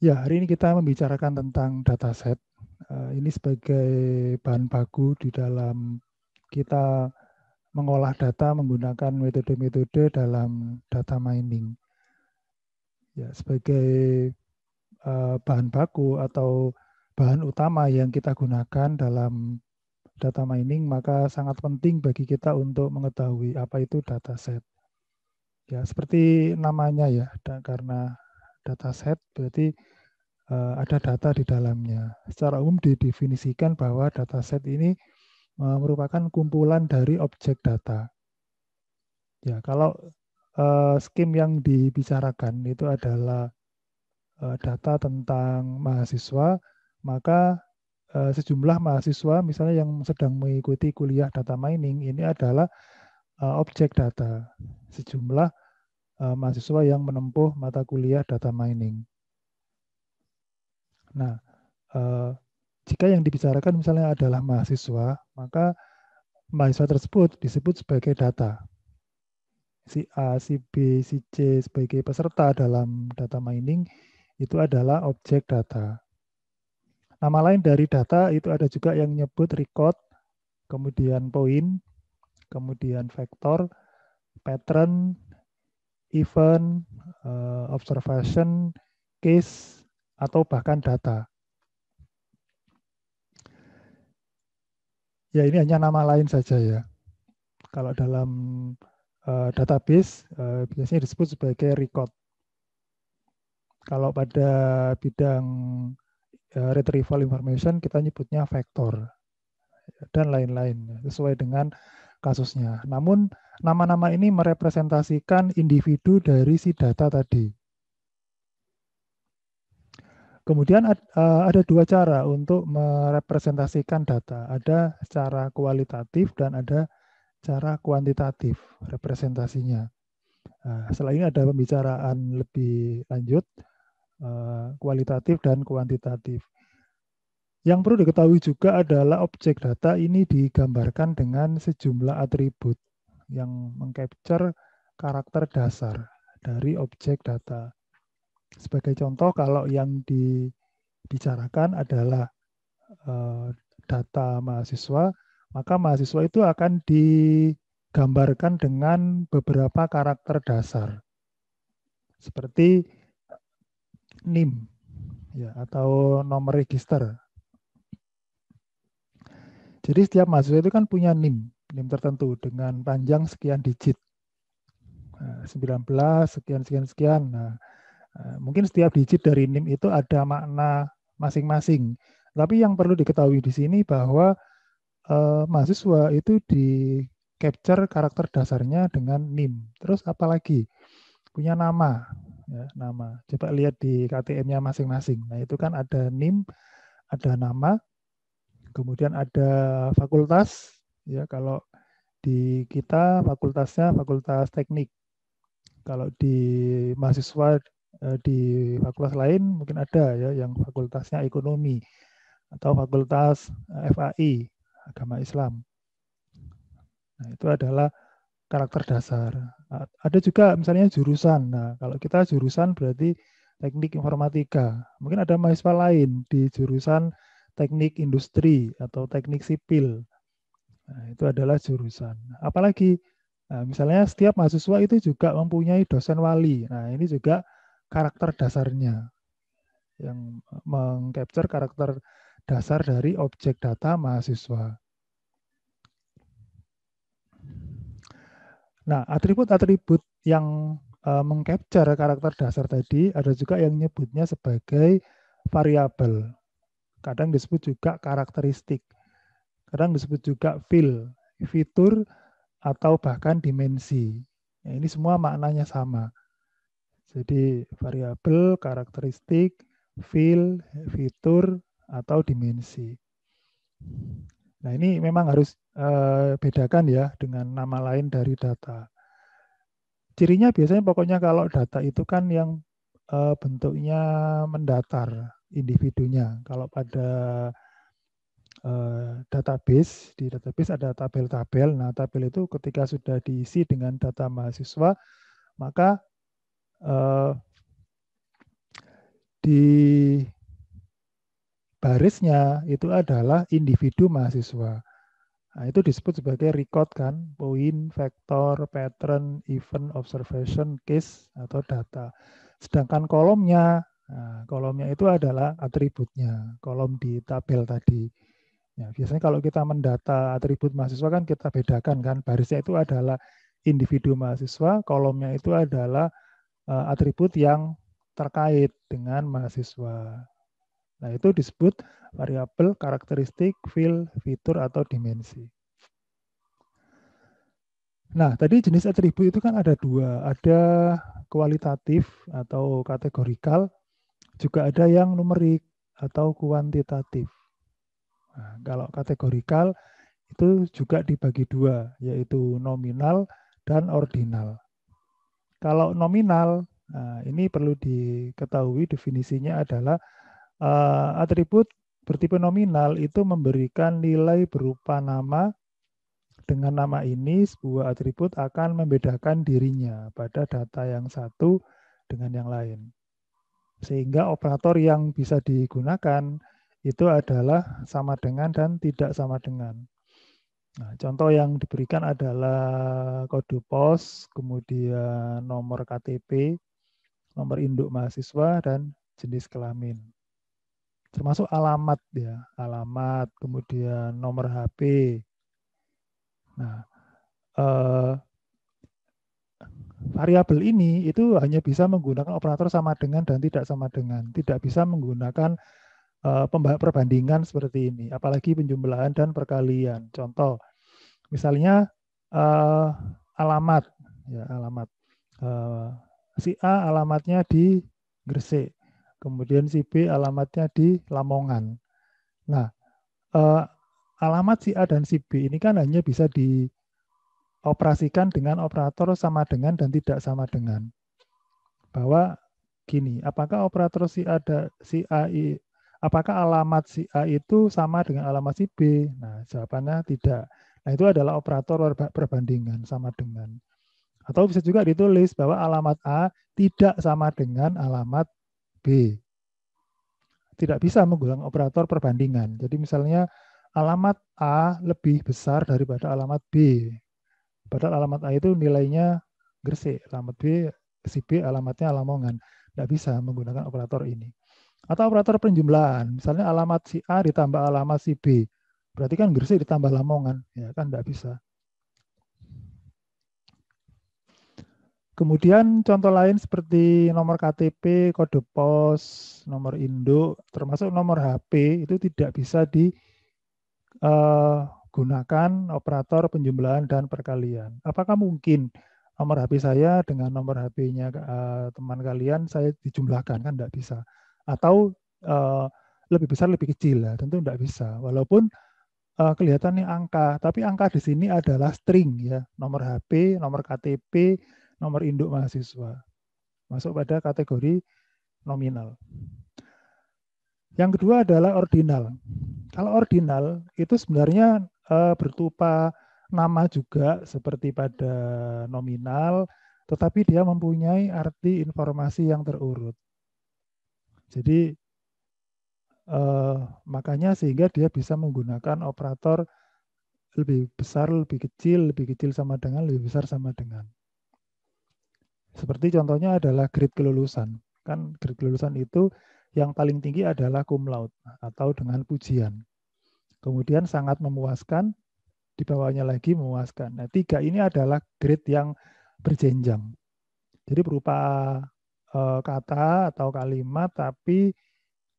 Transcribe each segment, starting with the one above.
Ya, hari ini kita membicarakan tentang dataset. Ini sebagai bahan baku di dalam kita mengolah data menggunakan metode-metode dalam data mining. Ya, sebagai bahan baku atau bahan utama yang kita gunakan dalam data mining, maka sangat penting bagi kita untuk mengetahui apa itu dataset. Ya, seperti namanya ya, karena dataset berarti ada data di dalamnya. Secara umum didefinisikan bahwa dataset ini merupakan kumpulan dari objek data. Ya, kalau skim yang dibicarakan itu adalah data tentang mahasiswa, maka sejumlah mahasiswa misalnya yang sedang mengikuti kuliah data mining ini adalah objek data. Sejumlah mahasiswa yang menempuh mata kuliah data mining. Nah, jika yang dibicarakan misalnya adalah mahasiswa, maka mahasiswa tersebut disebut sebagai data. Si A, si B, si C sebagai peserta dalam data mining itu adalah objek data. Nama lain dari data itu ada juga yang nyebut record, kemudian point, kemudian vektor, pattern, event, observation, case, atau bahkan data. Ya, ini hanya nama lain saja ya. Kalau dalam database biasanya disebut sebagai record. Kalau pada bidang retrieval information kita nyebutnya vektor dan lain-lain sesuai dengan kasusnya. Namun nama-nama ini merepresentasikan individu dari si data tadi. Kemudian ada dua cara untuk merepresentasikan data. Ada secara kualitatif dan ada cara kuantitatif representasinya. Nah, setelah ini ada pembicaraan lebih lanjut, kualitatif dan kuantitatif. Yang perlu diketahui juga adalah objek data ini digambarkan dengan sejumlah atribut yang mengcapture karakter dasar dari objek data. Sebagai contoh, kalau yang dibicarakan adalah data mahasiswa, maka mahasiswa itu akan digambarkan dengan beberapa karakter dasar, seperti NIM ya, atau nomor register. Jadi setiap mahasiswa itu kan punya NIM tertentu dengan panjang sekian digit. 19 sekian sekian sekian. Nah, mungkin setiap digit dari NIM itu ada makna masing-masing. Tapi yang perlu diketahui di sini bahwa mahasiswa itu di capture karakter dasarnya dengan NIM. Terus apalagi punya nama, ya, nama. Coba lihat di KTM-nya masing-masing. Nah, itu kan ada NIM, ada nama, kemudian ada fakultas, ya kalau di kita fakultasnya fakultas teknik. Kalau di mahasiswa di fakultas lain mungkin ada ya yang fakultasnya ekonomi atau fakultas FAI, agama Islam. Nah, itu adalah karakter dasar. Ada juga misalnya jurusan. Nah, kalau kita jurusan berarti teknik informatika. Mungkin ada mahasiswa lain di jurusan teknik industri atau teknik sipil. Nah, itu adalah jurusan. Apalagi, nah, misalnya setiap mahasiswa itu juga mempunyai dosen wali. Nah, ini juga karakter dasarnya yang mengcapture karakter dasar dari objek data mahasiswa. Nah, atribut-atribut yang mengcapture karakter dasar tadi ada juga yang nyebutnya sebagai variabel. Kadang disebut juga karakteristik. Kadang disebut juga fitur, atau bahkan dimensi. Ya, ini semua maknanya sama. Jadi variabel, karakteristik, fitur, atau dimensi. Nah, ini memang harus bedakan ya dengan nama lain dari data. Cirinya biasanya pokoknya kalau data itu kan yang bentuknya mendatar individunya. Kalau pada database, di database ada tabel-tabel. Nah, tabel itu ketika sudah diisi dengan data mahasiswa, maka di barisnya itu adalah individu mahasiswa. Nah, itu disebut sebagai record kan, point, vektor, pattern, event, observation, case, atau data. Sedangkan kolomnya, nah, kolomnya itu adalah atributnya, kolom di tabel tadi. Ya, biasanya kalau kita mendata atribut mahasiswa kan kita bedakan kan, barisnya itu adalah individu mahasiswa, kolomnya itu adalah atribut yang terkait dengan mahasiswa. Nah, itu disebut variabel, karakteristik, field, fitur, atau dimensi. Nah, tadi jenis atribut itu kan ada dua. Ada kualitatif atau kategorikal, juga ada yang numerik atau kuantitatif. Nah, kalau kategorikal itu juga dibagi dua, yaitu nominal dan ordinal. Kalau nominal, nah ini perlu diketahui definisinya adalah atribut bertipe nominal itu memberikan nilai berupa nama. Dengan nama ini, sebuah atribut akan membedakan dirinya pada data yang satu dengan yang lain. Sehingga operator yang bisa digunakan itu adalah sama dengan dan tidak sama dengan. Nah, contoh yang diberikan adalah kode pos, kemudian nomor KTP, nomor induk mahasiswa, dan jenis kelamin. Termasuk alamat ya, alamat, kemudian nomor HP. Nah, variabel ini itu hanya bisa menggunakan operator sama dengan dan tidak sama dengan, tidak bisa menggunakan perbandingan seperti ini, apalagi penjumlahan dan perkalian. Contoh, misalnya alamat, ya alamat. Si A alamatnya di Gresik, kemudian si B alamatnya di Lamongan. Nah, alamat si A dan si B ini kan hanya bisa dioperasikan dengan operator sama dengan dan tidak sama dengan. Bahwa gini, apakah operator si A, apakah alamat si A itu sama dengan alamat si B? Nah, jawabannya tidak. Nah, itu adalah operator perbandingan sama dengan. Atau bisa juga ditulis bahwa alamat A tidak sama dengan alamat B. Tidak bisa menggunakan operator perbandingan. Jadi misalnya alamat A lebih besar daripada alamat B. Padahal alamat A itu nilainya Gresik, alamat B, si B alamatnya Lamongan. Tidak bisa menggunakan operator ini. Atau operator penjumlahan, misalnya alamat si A ditambah alamat si B. Berarti kan Gresik ditambah Lamongan. Ya kan tidak bisa. Kemudian contoh lain seperti nomor KTP, kode pos, nomor induk, termasuk nomor HP itu tidak bisa digunakan operator penjumlahan dan perkalian. Apakah mungkin nomor HP saya dengan nomor HP-nya teman kalian saya dijumlahkan? Kan tidak bisa. Atau lebih besar lebih kecil ya, tentu tidak bisa. Walaupun kelihatannya angka, tapi angka di sini adalah string ya, nomor HP, nomor KTP, nomor induk mahasiswa. Masuk pada kategori nominal. Yang kedua adalah ordinal. Kalau ordinal itu sebenarnya berupa nama juga seperti pada nominal, tetapi dia mempunyai arti informasi yang terurut. Jadi makanya sehingga dia bisa menggunakan operator lebih besar, lebih kecil sama dengan, lebih besar sama dengan. Seperti contohnya adalah grade kelulusan. Kan grade kelulusan itu yang paling tinggi adalah cum laude atau dengan pujian. Kemudian sangat memuaskan, di bawahnya lagi memuaskan. Nah, 3 ini adalah grade yang berjenjang. Jadi berupa kata atau kalimat tapi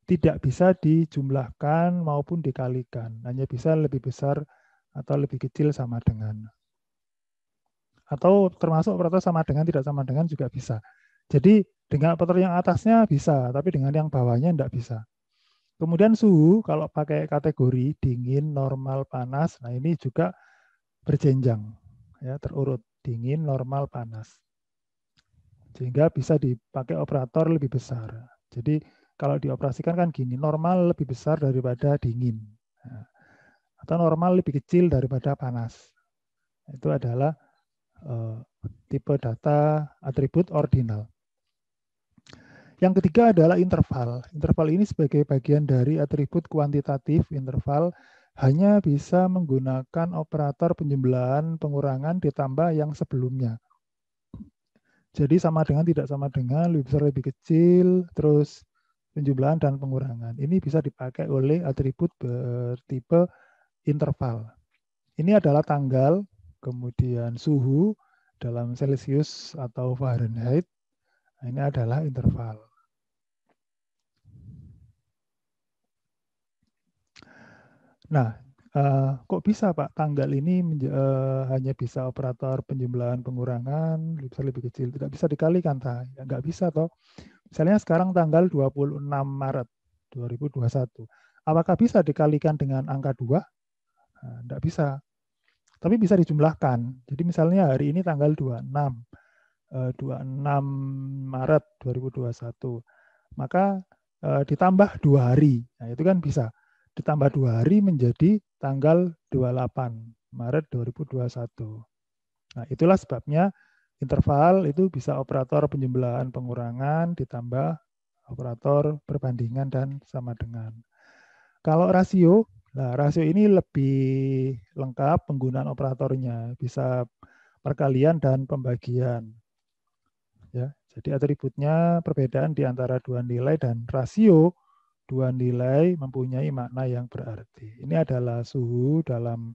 tidak bisa dijumlahkan maupun dikalikan. Hanya bisa lebih besar atau lebih kecil sama dengan. Atau termasuk operator sama dengan, tidak sama dengan juga bisa. Jadi dengan operator yang atasnya bisa, tapi dengan yang bawahnya tidak bisa. Kemudian suhu, kalau pakai kategori dingin, normal, panas, nah ini juga berjenjang, ya terurut, dingin, normal, panas. Sehingga bisa dipakai operator lebih besar. Jadi kalau dioperasikan kan gini, normal lebih besar daripada dingin. Nah, atau normal lebih kecil daripada panas. Itu adalah tipe data atribut ordinal. Yang ketiga adalah interval. Interval ini sebagai bagian dari atribut kuantitatif interval hanya bisa menggunakan operator penjumlahan pengurangan ditambah yang sebelumnya. Jadi sama dengan, tidak sama dengan, lebih besar, lebih kecil, terus penjumlahan dan pengurangan. Ini bisa dipakai oleh atribut bertipe interval. Ini adalah tanggal, kemudian suhu dalam Celsius atau Fahrenheit. Nah, ini adalah interval. Nah, kok bisa Pak tanggal ini hanya bisa operator penjumlahan pengurangan, lebih besar, lebih kecil, tidak bisa dikalikan, ya, nggak bisa toh. Misalnya sekarang tanggal 26 Maret 2021. Apakah bisa dikalikan dengan angka 2? Nah, tidak bisa. Tapi bisa dijumlahkan. Jadi misalnya hari ini tanggal 26, 26 Maret 2021. Maka ditambah 2 hari. Nah, itu kan bisa. Ditambah 2 hari menjadi tanggal 28 Maret 2021. Nah, itulah sebabnya interval itu bisa operator penjumlahan pengurangan ditambah operator perbandingan dan sama dengan. Kalau rasio, nah rasio ini lebih lengkap penggunaan operatornya, bisa perkalian dan pembagian. Ya, jadi atributnya perbedaan di antara dua nilai dan rasio dua nilai mempunyai makna yang berarti. Ini adalah suhu dalam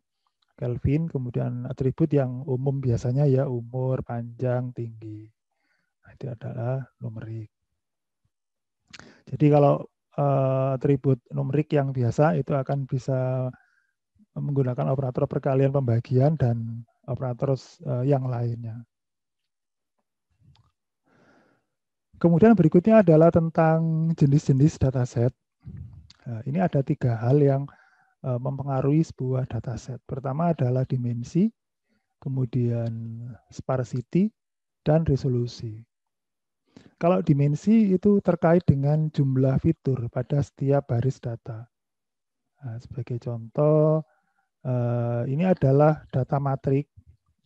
Kelvin, kemudian atribut yang umum biasanya ya umur, panjang, tinggi. Nah, itu adalah numerik. Jadi kalau atribut numerik yang biasa itu akan bisa menggunakan operator perkalian pembagian dan operator yang lainnya. Kemudian berikutnya adalah tentang jenis-jenis dataset. Nah, ini ada 3 hal yang mempengaruhi sebuah dataset. Pertama adalah dimensi, kemudian sparsity, dan resolusi. Kalau dimensi itu terkait dengan jumlah fitur pada setiap baris data. Nah, sebagai contoh, ini adalah data matrik.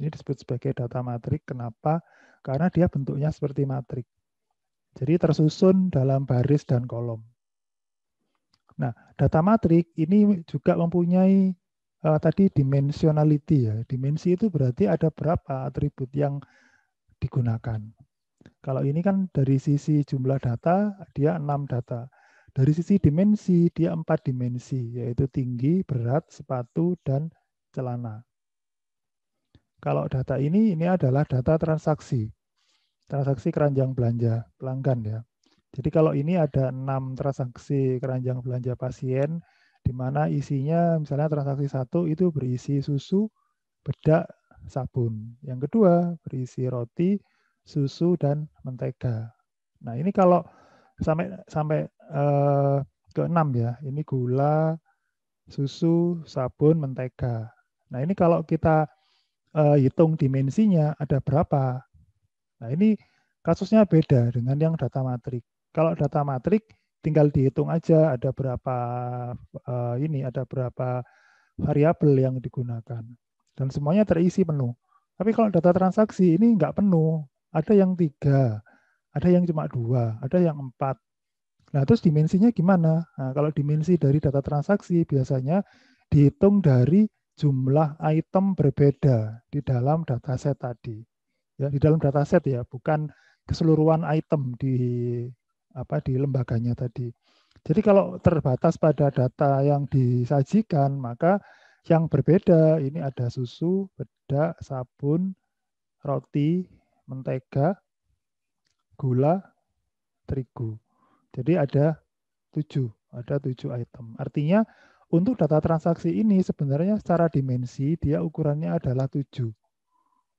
Ini disebut sebagai data matrik. Kenapa? Karena dia bentuknya seperti matrik. Jadi tersusun dalam baris dan kolom. Nah, data matrik ini juga mempunyai tadi dimensionality ya. Dimensi itu berarti ada berapa atribut yang digunakan. Kalau ini kan dari sisi jumlah data, dia 6 data. Dari sisi dimensi, dia 4 dimensi, yaitu tinggi, berat, sepatu, dan celana. Kalau data ini adalah data transaksi. Transaksi keranjang belanja pelanggan ya. Jadi kalau ini ada 6 transaksi keranjang belanja pasien, di mana isinya misalnya transaksi 1 itu berisi susu, bedak, sabun. Yang kedua berisi roti, susu, dan mentega. Nah ini kalau sampai ke 6 ya, ini gula, susu, sabun, mentega. Nah ini kalau kita hitung dimensinya ada berapa. Nah ini kasusnya beda dengan yang data matrik. Kalau data matrik tinggal dihitung aja ada berapa ada berapa variabel yang digunakan dan semuanya terisi penuh. Tapi kalau data transaksi ini nggak penuh, ada yang 3, ada yang cuma 2, ada yang 4. Nah terus dimensinya gimana? Nah, kalau dimensi dari data transaksi biasanya dihitung dari jumlah item berbeda di dalam dataset tadi. Ya, di dalam dataset ya, bukan keseluruhan item di lembaganya tadi. Jadi kalau terbatas pada data yang disajikan, maka yang berbeda ini ada susu, bedak, sabun, roti, mentega, gula, terigu. Jadi ada 7 item. Artinya untuk data transaksi ini sebenarnya secara dimensi dia ukurannya adalah 7.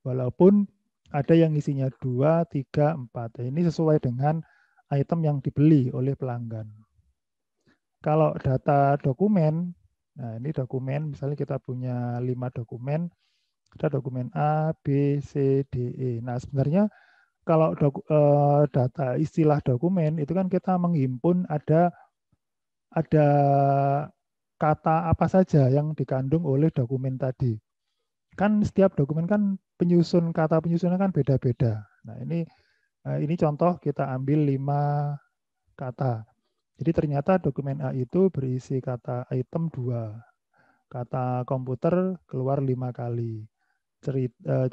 Walaupun ada yang isinya 2, 3, 4. Ini sesuai dengan item yang dibeli oleh pelanggan. Kalau data dokumen, nah ini dokumen, misalnya kita punya 5 dokumen, ada dokumen A, B, C, D, E. Nah sebenarnya kalau data istilah dokumen itu kan kita menghimpun ada kata apa saja yang dikandung oleh dokumen tadi. Kan setiap dokumen kan kata penyusunnya kan beda-beda. Nah ini contoh kita ambil 5 kata. Jadi ternyata dokumen A itu berisi kata item 2, kata komputer keluar 5 kali,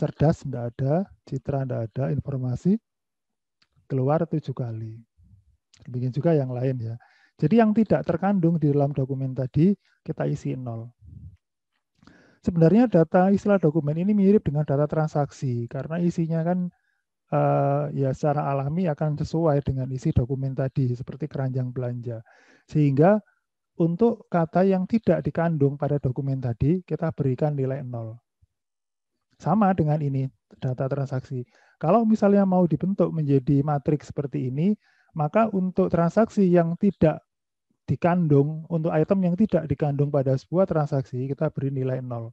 cerdas tidak ada, citra tidak ada, informasi keluar 7 kali. Demikian juga yang lain ya. Jadi yang tidak terkandung di dalam dokumen tadi kita isi 0. Sebenarnya data istilah dokumen ini mirip dengan data transaksi karena isinya kan ya secara alami akan sesuai dengan isi dokumen tadi seperti keranjang belanja. Sehingga untuk kata yang tidak dikandung pada dokumen tadi kita berikan nilai 0. Sama dengan ini data transaksi. Kalau misalnya mau dibentuk menjadi matriks seperti ini, maka untuk transaksi yang tidak dikandung, untuk item yang tidak dikandung pada sebuah transaksi, kita beri nilai 0.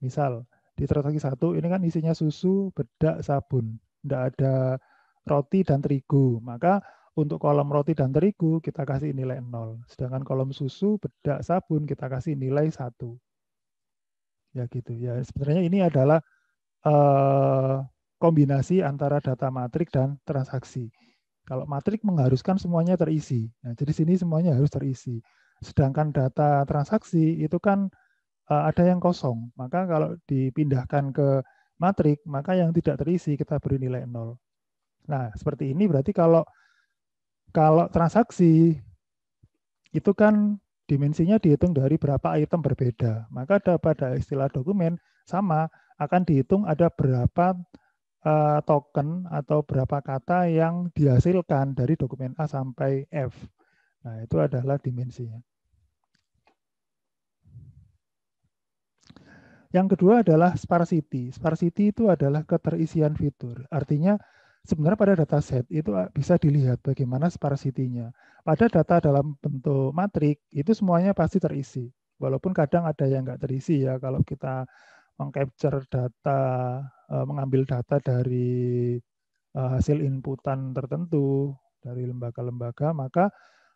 Misal, di transaksi 1 ini kan isinya susu, bedak, sabun. Tidak ada roti dan terigu. Maka untuk kolom roti dan terigu kita kasih nilai 0. Sedangkan kolom susu, bedak, sabun kita kasih nilai 1. Ya gitu. Ya sebenarnya ini adalah kombinasi antara data matrik dan transaksi. Kalau matrik mengharuskan semuanya terisi. Nah, jadi sini semuanya harus terisi. Sedangkan data transaksi itu kan ada yang kosong. Maka kalau dipindahkan ke matrik, maka yang tidak terisi kita beri nilai 0. Nah, seperti ini berarti kalau transaksi itu kan dimensinya dihitung dari berapa item berbeda. Maka pada istilah dokumen sama akan dihitung ada berapa token atau berapa kata yang dihasilkan dari dokumen A sampai F. Nah, itu adalah dimensinya. Yang kedua adalah sparsity. Sparsity itu adalah keterisian fitur. Artinya sebenarnya pada dataset itu bisa dilihat bagaimana sparsity-nya. Pada data dalam bentuk matrik itu semuanya pasti terisi. Walaupun kadang ada yang nggak terisi ya. Kalau kita mengcapture data, mengambil data dari hasil inputan tertentu dari lembaga-lembaga, maka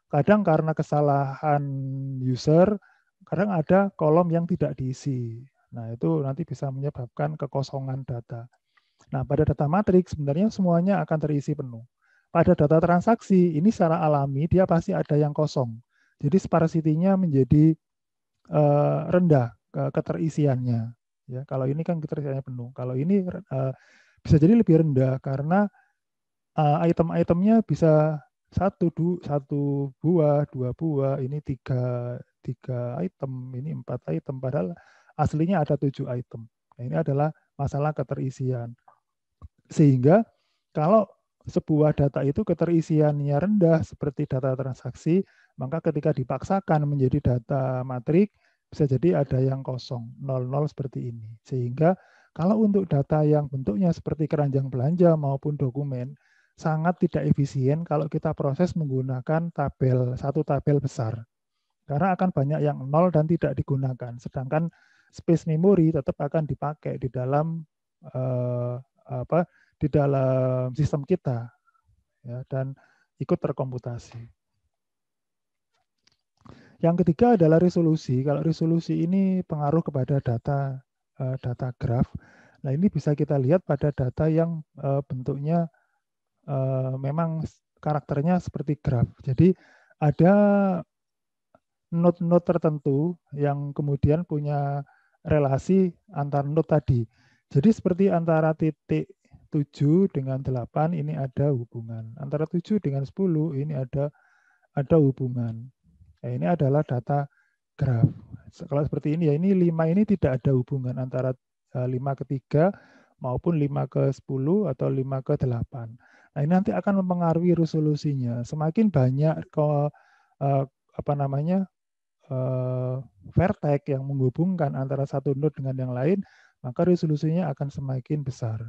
kadang karena kesalahan user, kadang ada kolom yang tidak diisi. Nah, itu nanti bisa menyebabkan kekosongan data. Nah, pada data matriks sebenarnya semuanya akan terisi penuh. Pada data transaksi, ini secara alami dia pasti ada yang kosong. Jadi sparsity-nya menjadi rendah keterisiannya. Ya, kalau ini kan keterisiannya penuh. Kalau ini bisa jadi lebih rendah karena item-itemnya bisa satu buah, 2 buah, ini tiga item, ini 4 item, padahal aslinya ada 7 item. Nah, ini adalah masalah keterisian. Sehingga kalau sebuah data itu keterisiannya rendah seperti data transaksi, maka ketika dipaksakan menjadi data matrik, bisa jadi ada yang kosong, 00 seperti ini. Sehingga kalau untuk data yang bentuknya seperti keranjang belanja maupun dokumen, sangat tidak efisien kalau kita proses menggunakan satu tabel besar. Karena akan banyak yang 0 dan tidak digunakan. Sedangkan space memory tetap akan dipakai di dalam di dalam sistem kita ya, dan ikut terkomputasi. Yang ketiga adalah resolusi. Kalau resolusi ini pengaruh kepada data graf. Nah, ini bisa kita lihat pada data yang bentuknya memang karakternya seperti graf. Jadi ada node-node tertentu yang kemudian punya relasi antar node tadi. Jadi seperti antara titik 7 dengan 8 ini ada hubungan. Antara 7 dengan 10 ini ada hubungan. Nah, ini adalah data graf. Kalau seperti ini ya, ini 5 ini tidak ada hubungan antara 5 ke 3 maupun 5 ke 10 atau 5 ke 8. Nah, ini nanti akan mempengaruhi resolusinya. Semakin banyak vertex yang menghubungkan antara satu node dengan yang lain, maka resolusinya akan semakin besar.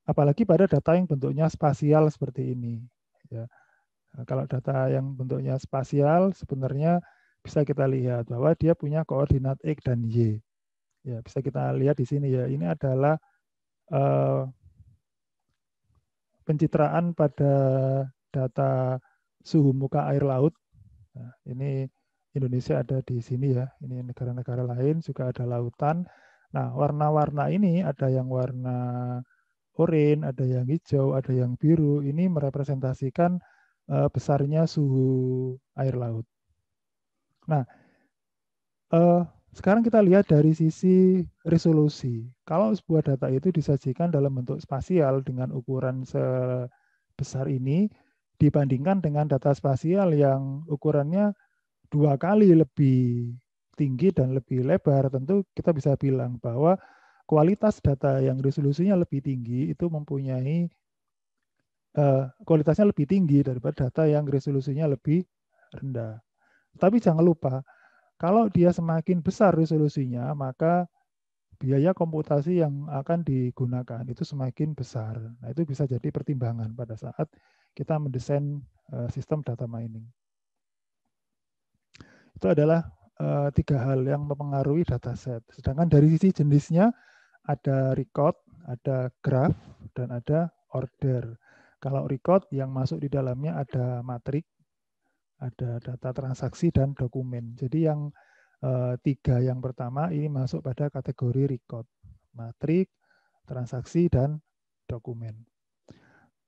Apalagi pada data yang bentuknya spasial seperti ini. Ya. Nah, kalau data yang bentuknya spasial, sebenarnya bisa kita lihat bahwa dia punya koordinat X dan Y. Ya, bisa kita lihat di sini ya. Ini adalah pencitraan pada data suhu muka air laut. Nah, ini Indonesia ada di sini ya. Ini negara-negara lain juga ada lautan. Nah, warna-warna ini ada yang warna oranye, ada yang hijau, ada yang biru. Ini merepresentasikan besarnya suhu air laut. Nah, sekarang kita lihat dari sisi resolusi. Kalau sebuah data itu disajikan dalam bentuk spasial dengan ukuran sebesar ini, dibandingkan dengan data spasial yang ukurannya 2 kali lebih tinggi dan lebih lebar, tentu kita bisa bilang bahwa kualitas data yang resolusinya lebih tinggi itu mempunyai kualitasnya lebih tinggi daripada data yang resolusinya lebih rendah. Tapi jangan lupa, kalau dia semakin besar resolusinya, maka biaya komputasi yang akan digunakan itu semakin besar. Nah, itu bisa jadi pertimbangan pada saat kita mendesain sistem data mining. Itu adalah 3 hal yang mempengaruhi dataset. Sedangkan dari sisi jenisnya ada record, ada graph, dan ada order. Kalau record yang masuk di dalamnya ada matrik, ada data transaksi, dan dokumen. Jadi yang 3 yang pertama ini masuk pada kategori record, matrik, transaksi, dan dokumen.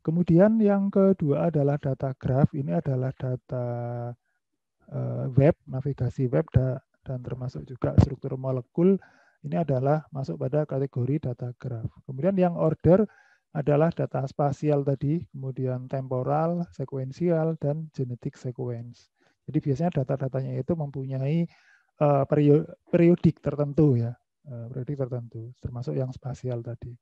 Kemudian yang kedua adalah data graph. Ini adalah data web, navigasi web, dan termasuk juga struktur molekul. Ini adalah masuk pada kategori data graph. Kemudian yang order adalah data spasial tadi, kemudian temporal, sekuensial, dan genetic sequence. Jadi biasanya data-datanya itu mempunyai periodik tertentu ya, periodik tertentu, termasuk yang spasial tadi.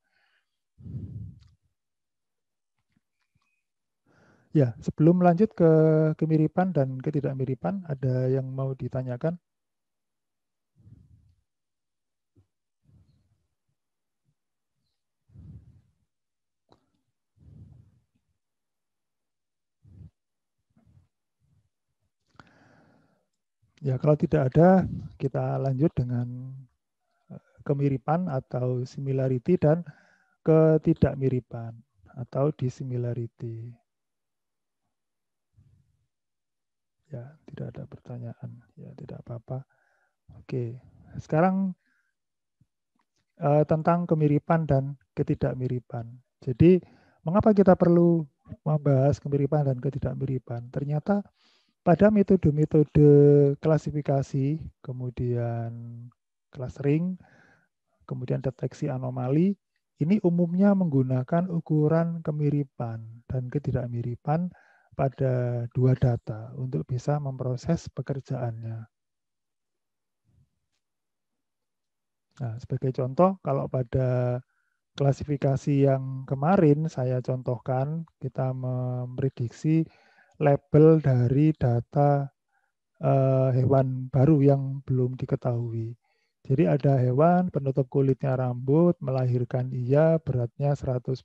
Ya, sebelum lanjut ke kemiripan dan ketidakmiripan, ada yang mau ditanyakan? Ya, kalau tidak ada, kita lanjut dengan kemiripan atau similarity dan ketidakmiripan atau dissimilarity. Ya, tidak ada pertanyaan. Ya, tidak apa-apa. Oke, sekarang tentang kemiripan dan ketidakmiripan. Jadi, mengapa kita perlu membahas kemiripan dan ketidakmiripan? Ternyata pada metode-metode klasifikasi, kemudian clustering, kemudian deteksi anomali, ini umumnya menggunakan ukuran kemiripan dan ketidakmiripan pada 2 data untuk bisa memproses pekerjaannya. Nah, sebagai contoh, kalau pada klasifikasi yang kemarin saya contohkan, kita memprediksi label dari data hewan baru yang belum diketahui. Jadi ada hewan penutup kulitnya rambut, melahirkan iya, beratnya 110.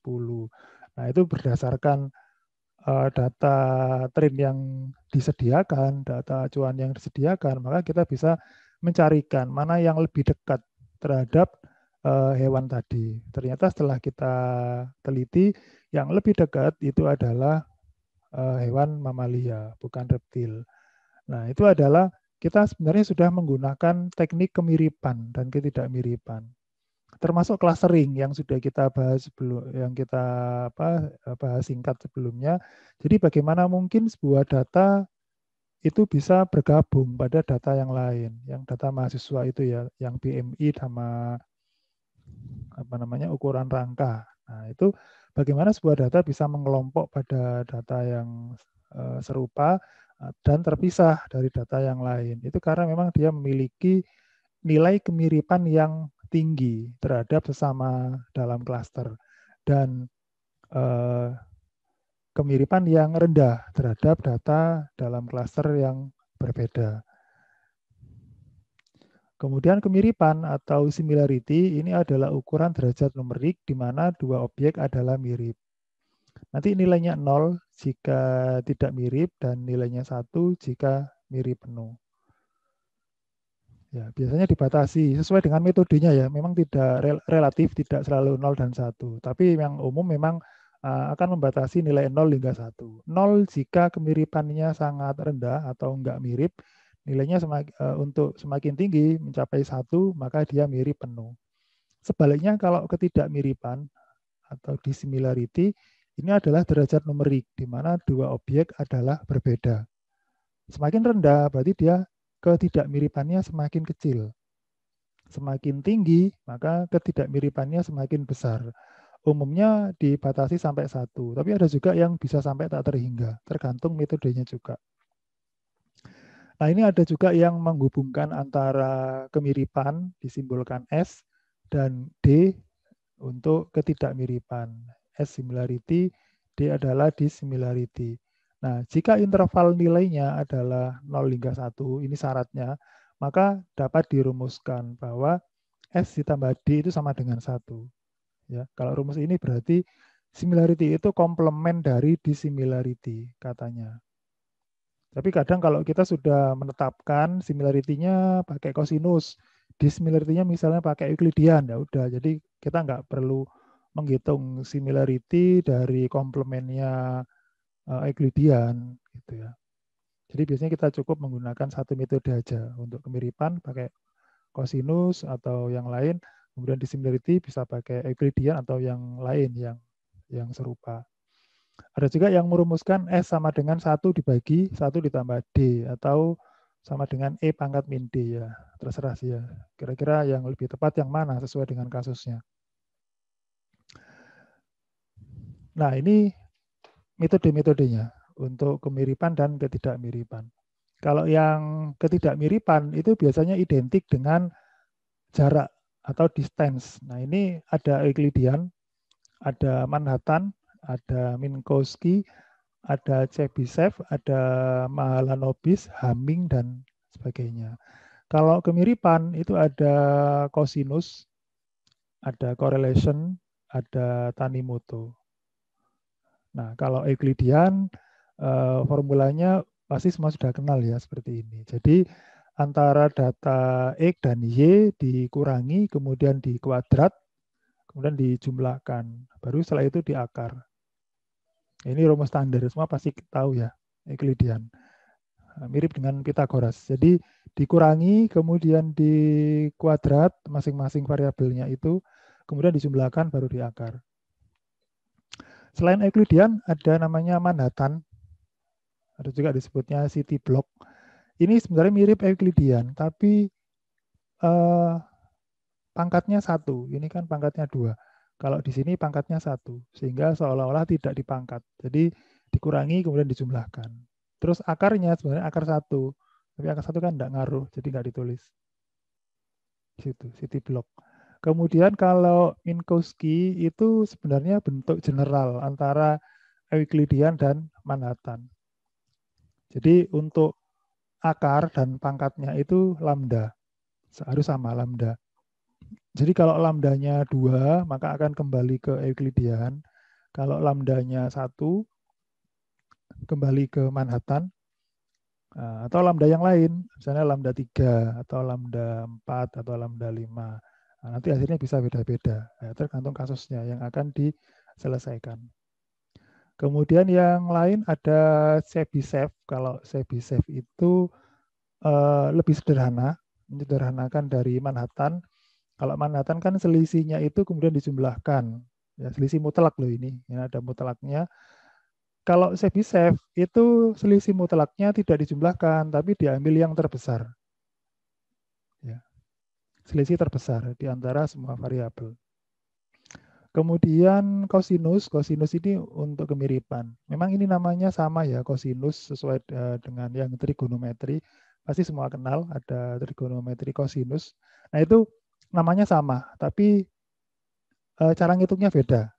Nah, itu berdasarkan data tren yang disediakan, data acuan yang disediakan, maka kita bisa mencarikan mana yang lebih dekat terhadap hewan tadi. Ternyata setelah kita teliti, yang lebih dekat itu adalah hewan mamalia, bukan reptil. Nah, itu adalah kita sebenarnya sudah menggunakan teknik kemiripan dan ketidakmiripan. Termasuk clustering yang sudah kita bahas sebelum yang kita bahas singkat sebelumnya. Jadi bagaimana mungkin sebuah data itu bisa bergabung pada data yang lain, yang data mahasiswa itu ya, yang BMI sama ukuran rangka. Nah, itu bagaimana sebuah data bisa mengelompok pada data yang serupa dan terpisah dari data yang lain. Itu karena memang dia memiliki nilai kemiripan yang tinggi terhadap sesama dalam klaster dan kemiripan yang rendah terhadap data dalam klaster yang berbeda. Kemudian kemiripan atau similarity ini adalah ukuran derajat numerik di mana 2 objek adalah mirip. Nanti nilainya 0 jika tidak mirip dan nilainya 1 jika mirip penuh. Ya, biasanya dibatasi sesuai dengan metodenya ya. Memang tidak relatif, tidak selalu 0 dan 1. Tapi yang umum memang akan membatasi nilai 0 hingga 1. 0 jika kemiripannya sangat rendah atau enggak mirip, nilainya untuk semakin tinggi mencapai 1, maka dia mirip penuh. Sebaliknya kalau ketidakmiripan atau dissimilarity, Ini adalah derajat numerik, di mana dua objek adalah berbeda. Semakin rendah, berarti dia ketidakmiripannya semakin kecil. Semakin tinggi, maka ketidakmiripannya semakin besar. Umumnya dibatasi sampai 1, tapi ada juga yang bisa sampai tak terhingga, tergantung metodenya juga. Nah, ini ada juga yang menghubungkan antara kemiripan, disimbolkan S, dan D untuk ketidakmiripan. S similarity, D adalah dissimilarity. Nah, jika interval nilainya adalah 0 hingga 1, ini syaratnya, maka dapat dirumuskan bahwa S ditambah D itu sama dengan 1. Ya, kalau rumus ini berarti similarity itu komplement dari dissimilarity katanya. Tapi kadang kalau kita sudah menetapkan similarity-nya pakai kosinus, dissimilarity-nya misalnya pakai Euclidean, ya udah. Jadi kita nggak perlu menghitung similarity dari komplementnya Euclidean gitu ya. Jadi biasanya kita cukup menggunakan satu metode aja untuk kemiripan pakai kosinus atau yang lain. Kemudian dissimilarity bisa pakai Euclidean atau yang lain yang serupa. Ada juga yang merumuskan S sama dengan 1 dibagi 1 ditambah D atau sama dengan E pangkat min D ya. Terserah sih ya. Kira-kira yang lebih tepat yang mana sesuai dengan kasusnya. Nah, ini metode-metodenya untuk kemiripan dan ketidakmiripan. Kalau yang ketidakmiripan itu biasanya identik dengan jarak atau distance. Nah, ini ada Euclidean, ada Manhattan, ada Minkowski, ada Chebyshev, ada Mahalanobis, Hamming, dan sebagainya. Kalau kemiripan itu ada cosinus, ada correlation, ada Tanimoto. Nah, kalau Euclidean, formulanya pasti semua sudah kenal ya, seperti ini. Jadi, antara data X dan Y dikurangi, kemudian dikuadrat, kemudian dijumlahkan. Baru setelah itu diakar. Ini rumus standar, semua pasti tahu ya, Euclidean. Mirip dengan Pitagoras. Jadi dikurangi, kemudian dikuadrat masing-masing variabelnya itu, kemudian dijumlahkan baru diakar. Selain Euclidean, ada namanya Manhattan, ada juga disebutnya city block. Ini sebenarnya mirip Euclidean, tapi pangkatnya 1. Ini kan pangkatnya 2. Kalau di sini pangkatnya 1, sehingga seolah-olah tidak dipangkat. Jadi dikurangi kemudian dijumlahkan. Terus akarnya sebenarnya akar 1. Tapi akar 1 kan tidak ngaruh, jadi nggak ditulis. Di situ, city block. Kemudian kalau Minkowski itu sebenarnya bentuk general antara Euclidean dan Manhattan. Jadi untuk akar dan pangkatnya itu lambda. Harus sama lambda. Jadi kalau lambdanya 2, maka akan kembali ke Euclidean. Kalau lambdanya 1, kembali ke Manhattan. Atau lambda yang lain, misalnya lambda 3, atau lambda 4, atau lambda 5. Nah, nanti hasilnya bisa beda-beda, ya, tergantung kasusnya yang akan diselesaikan. Kemudian yang lain ada Chebyshev. Kalau Chebyshev itu lebih sederhana, menyederhanakan dari Manhattan. Kalau Manhattan kan selisihnya itu kemudian dijumlahkan. Ya, selisih mutlak loh ini. Ya, ada mutlaknya. Kalau Chebyshev itu selisih mutlaknya tidak dijumlahkan, tapi diambil yang terbesar. Ya. Selisih terbesar di antara semua variabel. Kemudian kosinus ini untuk kemiripan. Memang ini namanya sama ya, kosinus sesuai dengan yang trigonometri. Pasti semua kenal, ada trigonometri kosinus. Nah itu namanya sama, tapi cara ngitungnya beda.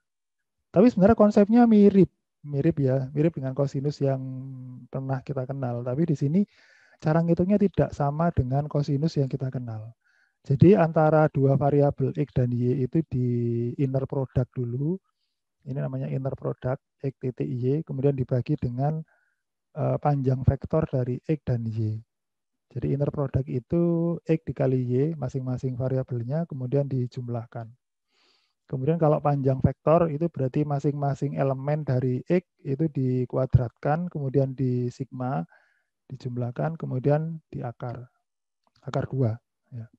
Tapi sebenarnya konsepnya mirip ya, mirip dengan kosinus yang pernah kita kenal. Tapi di sini cara ngitungnya tidak sama dengan kosinus yang kita kenal. Jadi antara dua variabel X dan Y itu di inner product dulu. Ini namanya inner product X titik Y, kemudian dibagi dengan panjang vektor dari X dan Y. Jadi inner product itu X dikali Y, masing-masing variabelnya, kemudian dijumlahkan. Kemudian kalau panjang vektor itu berarti masing-masing elemen dari X itu dikuadratkan, kemudian di sigma, dijumlahkan, kemudian diakar. Akar 2. Ya.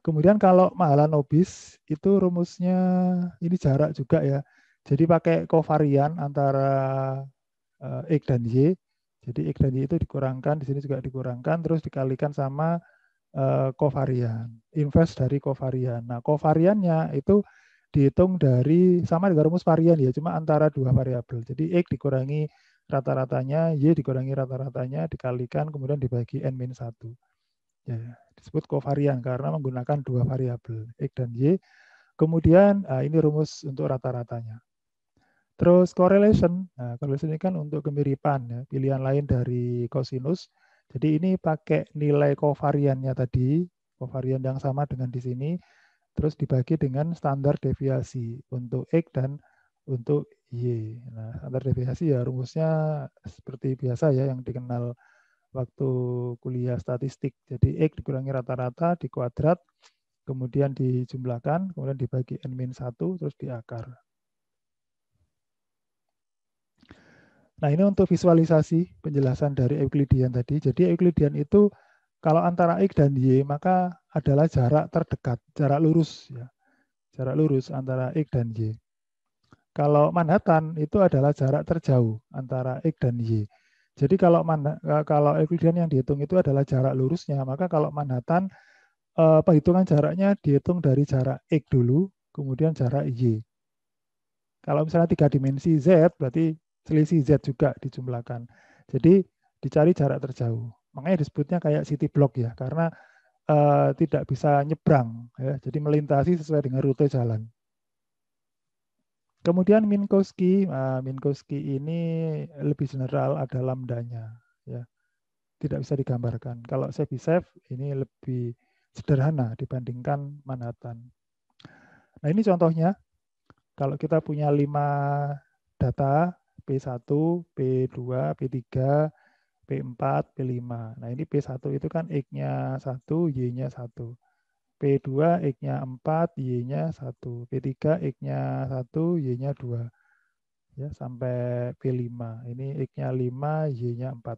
Kemudian kalau Mahalanobis itu rumusnya ini jarak juga ya. Jadi pakai covarian antara X dan Y. Jadi X dan Y itu dikurangkan, di sini juga dikurangkan, terus dikalikan sama covarian, inverse dari covarian. Nah, covariannya itu dihitung dari sama dengan rumus varian ya, cuma antara dua variabel. Jadi X dikurangi rata-ratanya, Y dikurangi rata-ratanya, dikalikan, kemudian dibagi N-1. Ya, disebut covarian karena menggunakan dua variabel, X dan Y. Kemudian ini rumus untuk rata-ratanya. Terus correlation, nah, correlation ini kan untuk kemiripan, ya, pilihan lain dari cosinus. Jadi ini pakai nilai covariannya tadi, covarian yang sama dengan di sini, terus dibagi dengan standar deviasi untuk X dan untuk Y. Nah, standar deviasi ya rumusnya seperti biasa ya yang dikenal waktu kuliah statistik. Jadi X dikurangi rata-rata dikuadrat, kemudian dijumlahkan, kemudian dibagi N-1, terus diakar. Nah, ini untuk visualisasi penjelasan dari Euclidean tadi. Jadi Euclidean itu kalau antara X dan Y maka adalah jarak terdekat, jarak lurus ya. Jarak lurus antara X dan Y. Kalau Manhattan itu adalah jarak terjauh antara X dan Y. Jadi kalau Euclidean yang dihitung itu adalah jarak lurusnya, maka kalau Manhattan perhitungan jaraknya dihitung dari jarak X dulu, kemudian jarak Y. Kalau misalnya 3 dimensi Z, berarti selisih Z juga dijumlahkan. Jadi dicari jarak terjauh. Makanya disebutnya kayak city block ya, karena tidak bisa nyebrang, ya. Jadi melintasi sesuai dengan rute jalan. Kemudian Minkowski, Minkowski ini lebih general, ada lambdanya, ya. Tidak bisa digambarkan. Kalau Chebyshev ini lebih sederhana dibandingkan Manhattan. Nah ini contohnya. Kalau kita punya 5 data, P1, P2, P3, P4, P5. Nah ini P1 itu kan X-nya 1, Y-nya 1. P2 X-nya 4, Y-nya 1. P3 X-nya 1, Y-nya 2. Ya, sampai P5. Ini X-nya 5, Y-nya 4.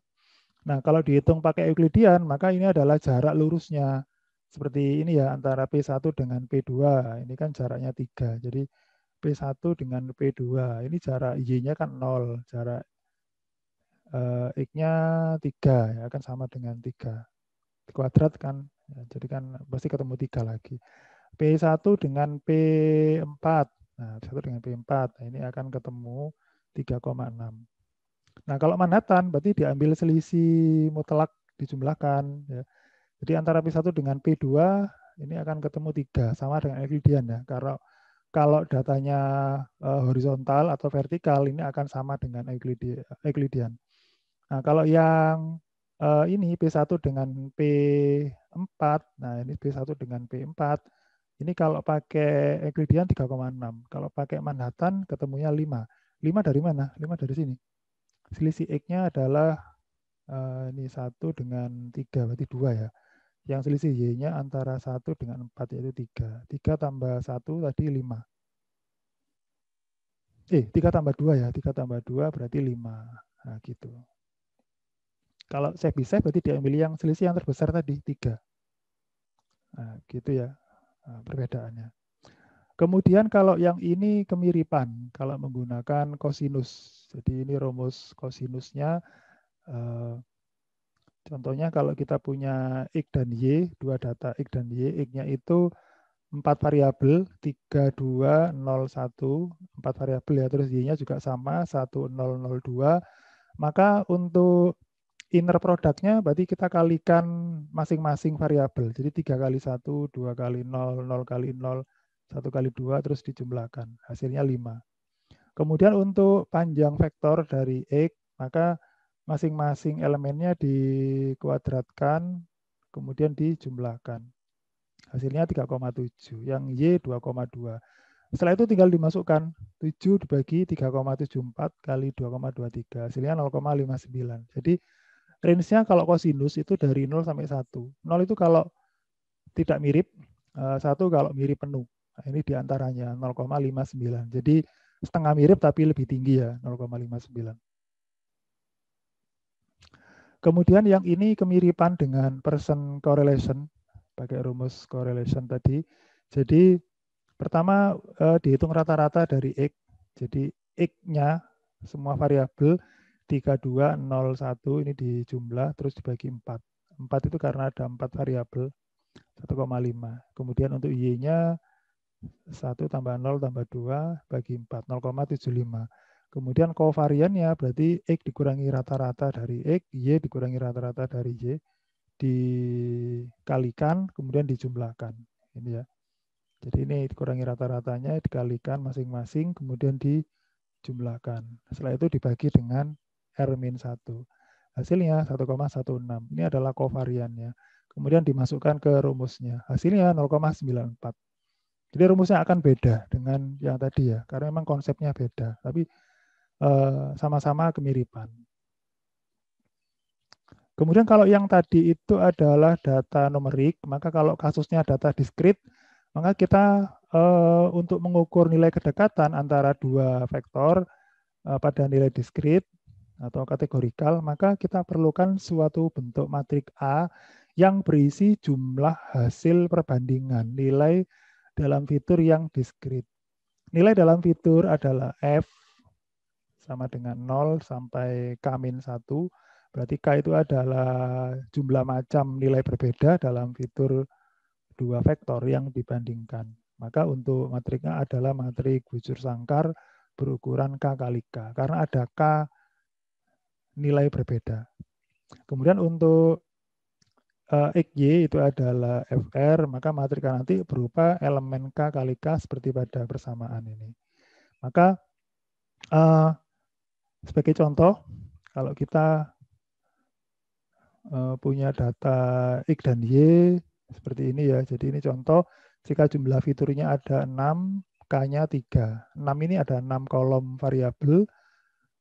Nah kalau dihitung pakai Euclidean, maka ini adalah jarak lurusnya. Seperti ini ya, antara P1 dengan P2. Ini kan jaraknya 3. Jadi P1 dengan P2. Ini jarak Y-nya kan 0, jarak X-nya 3, ya kan sama dengan 3. Kuadrat kan, ya, jadi kan pasti ketemu 3 lagi. P1 dengan P4, nah P1 dengan P4, nah, ini akan ketemu 3,6. Nah kalau Manhattan berarti diambil selisih mutlak dijumlahkan. Ya. Jadi antara P1 dengan P2 ini akan ketemu 3, sama dengan Euclidean ya. Kalau datanya horizontal atau vertikal ini akan sama dengan Euclidean. Nah, kalau yang ini P1 dengan P4, nah ini P1 dengan P4, ini kalau pakai Euclidean 3,6. Kalau pakai Manhattan ketemunya 5. 5 dari mana? 5 dari sini. Selisih X-nya adalah ini 1 dengan 3, berarti 2 ya. Yang selisih Y-nya antara 1 dengan 4, yaitu 3. 3 tambah 1 tadi 5. 3 tambah 2 ya, 3 tambah 2 berarti 5. Nah, gitu. Kalau Chebyshev berarti diambil yang selisih yang terbesar tadi, 3. Nah, gitu ya perbedaannya. Kemudian kalau yang ini kemiripan, kalau menggunakan kosinus. Jadi ini rumus kosinusnya. Contohnya kalau kita punya X dan Y, dua data X dan Y, X-nya itu 4 variabel, 3, 2, 0, 1, 4 variabel ya, terus Y-nya juga sama, 1, 0, 0, 2. Maka untuk inner produknya berarti kita kalikan masing-masing variabel. Jadi 3 kali 1, 2 kali 0, 0 kali 0, 1 kali 2, terus dijumlahkan. Hasilnya 5. Kemudian untuk panjang vektor dari X, maka masing-masing elemennya dikuadratkan, kemudian dijumlahkan. Hasilnya 3,7, yang Y 2,2. Setelah itu tinggal dimasukkan 7 dibagi 3,74 kali 2,23, hasilnya 0,59. Jadi range-nya kalau kosinus itu dari 0 sampai 1. 0 itu kalau tidak mirip, 1 kalau mirip penuh. Nah, ini diantaranya 0,59. Jadi setengah mirip tapi lebih tinggi ya, 0,59. Kemudian yang ini kemiripan dengan Pearson correlation, pakai rumus correlation tadi. Jadi pertama dihitung rata-rata dari X. Jadi X-nya semua variabel 32, 0, 1 ini dijumlah terus dibagi 4. 4 itu karena ada 4 variabel 1,5. Kemudian untuk Y-nya 1 tambah 0 tambah 2 bagi 4, 0,75. Kemudian kovariannya berarti X dikurangi rata-rata dari X, Y dikurangi rata-rata dari Y, dikalikan, kemudian dijumlahkan. Ini ya. Jadi ini dikurangi rata-ratanya, dikalikan masing-masing, kemudian dijumlahkan. Setelah itu dibagi dengan R-1. Hasilnya 1,16. Ini adalah kovariannya. Kemudian dimasukkan ke rumusnya. Hasilnya 0,94. Jadi rumusnya akan beda dengan yang tadi ya, karena memang konsepnya beda, tapi sama-sama kemiripan. Kemudian kalau yang tadi itu adalah data numerik, maka kalau kasusnya data diskrit, maka kita untuk mengukur nilai kedekatan antara dua vektor pada nilai diskrit atau kategorikal, maka kita perlukan suatu bentuk matrik A yang berisi jumlah hasil perbandingan nilai dalam fitur yang diskrit. Nilai dalam fitur adalah F sama dengan 0 sampai K-1. Berarti K itu adalah jumlah macam nilai berbeda dalam fitur dua vektor yang dibandingkan. Maka untuk matriknya adalah matrik bujur sangkar berukuran K kali K. Karena ada K nilai berbeda. Kemudian untuk XY itu adalah FR, maka matrika nanti berupa elemen K kali K seperti pada persamaan ini. Maka sebagai contoh, kalau kita punya data X dan Y seperti ini ya. Jadi ini contoh, jika jumlah fiturnya ada 6, K-nya 3. 6 ini ada 6 kolom variabel,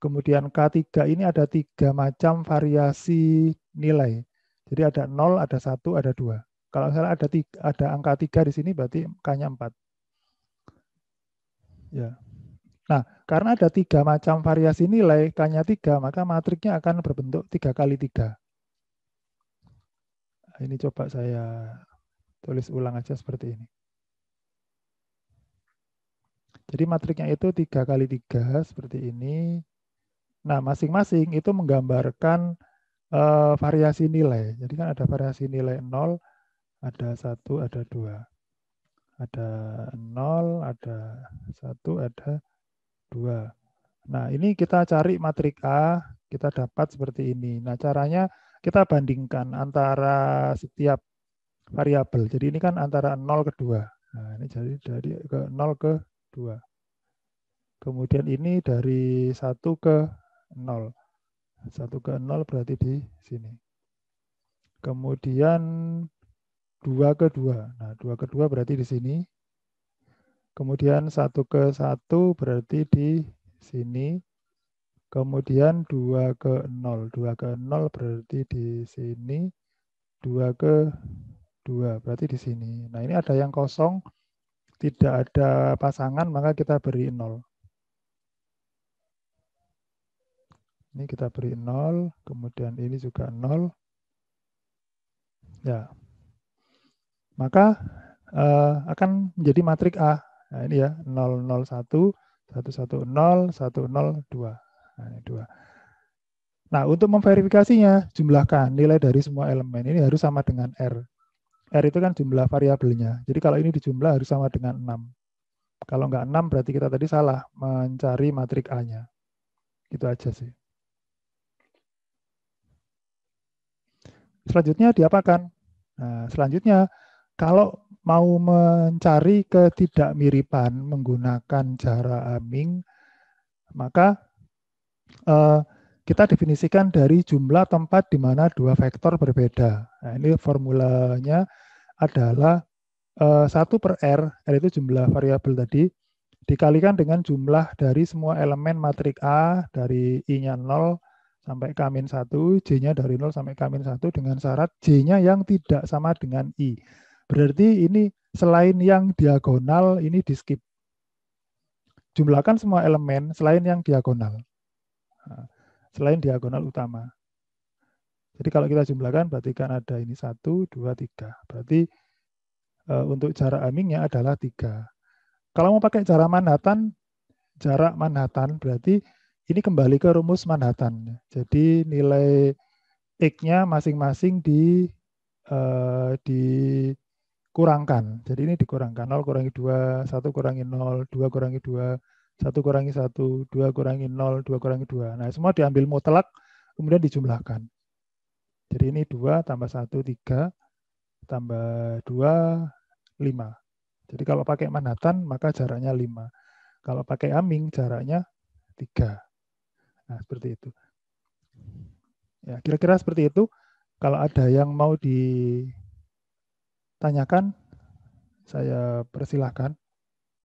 kemudian K3 ini ada 3 macam variasi nilai. Jadi ada 0, ada 1, ada 2. Kalau misalnya ada angka 3 di sini berarti K-nya 4. Ya. Nah, karena ada 3 macam variasi nilai, K-nya 3, maka matriknya akan berbentuk 3 kali 3. Ini coba saya tulis ulang aja seperti ini. Jadi matriknya itu 3 kali 3 seperti ini. Nah, masing-masing itu menggambarkan variasi nilai. Jadi kan ada variasi nilai 0, ada 1, ada 2. Ada 0, ada 1, ada 2. Nah, ini kita cari matrik A, kita dapat seperti ini. Nah, caranya kita bandingkan antara setiap variabel. Jadi ini kan antara 0 ke 2. Nah, ini jadi dari ke 0 ke 2. Kemudian ini dari 1 ke 0. 1 ke 0 berarti di sini. Kemudian 2 ke 2. Nah, 2 ke 2 berarti di sini. Kemudian 1 ke 1 berarti di sini. Kemudian 2 ke 0. 2 ke 0 berarti di sini. 2 ke 2 berarti di sini. Nah, ini ada yang kosong, tidak ada pasangan, maka kita beri 0. Ini kita beri 0, kemudian ini juga 0. Ya. Maka akan menjadi matrik A. Nah, ini ya, 001, 110, 102. Nah, ini 2. Nah, untuk memverifikasinya, jumlahkan nilai dari semua elemen. Ini harus sama dengan R. R itu kan jumlah variabelnya. Jadi kalau ini dijumlah harus sama dengan 6. Kalau nggak 6 berarti kita tadi salah mencari matrik A-nya. Itu aja sih. Selanjutnya diapakan? Nah, selanjutnya kalau mau mencari ketidakmiripan menggunakan cara Hamming, maka kita definisikan dari jumlah tempat di mana dua vektor berbeda. Nah, ini formulanya adalah 1 per R itu jumlah variabel tadi, dikalikan dengan jumlah dari semua elemen matrik A dari I-nya 0 sampai K-1, J-nya dari 0 sampai K-1 dengan syarat J-nya yang tidak sama dengan I. Berarti ini selain yang diagonal ini di skip. Jumlahkan semua elemen selain yang diagonal. Selain diagonal utama. Jadi kalau kita jumlahkan berarti kan ada ini 1, 2, 3. Berarti untuk cara Hammingnya adalah 3. Kalau mau pakai cara Manhattan, jarak Manhattan, berarti ini kembali ke rumus Manhattan. Jadi nilai X-nya masing-masing dikurangkan. Jadi ini dikurangkan. 0 kurangi 2, 1 kurangi 0, 2 kurangi 2, 1 kurangi 1, 2 kurangi 0, 2 kurangi 2. Nah, semua diambil mutlak, kemudian dijumlahkan. Jadi ini 2 tambah 1, 3, tambah 2, 5. Jadi kalau pakai Manhattan, maka jaraknya 5. Kalau pakai Hamming, jaraknya 3. Nah, seperti itu. Ya, kira-kira seperti itu. Kalau ada yang mau ditanyakan, saya persilahkan.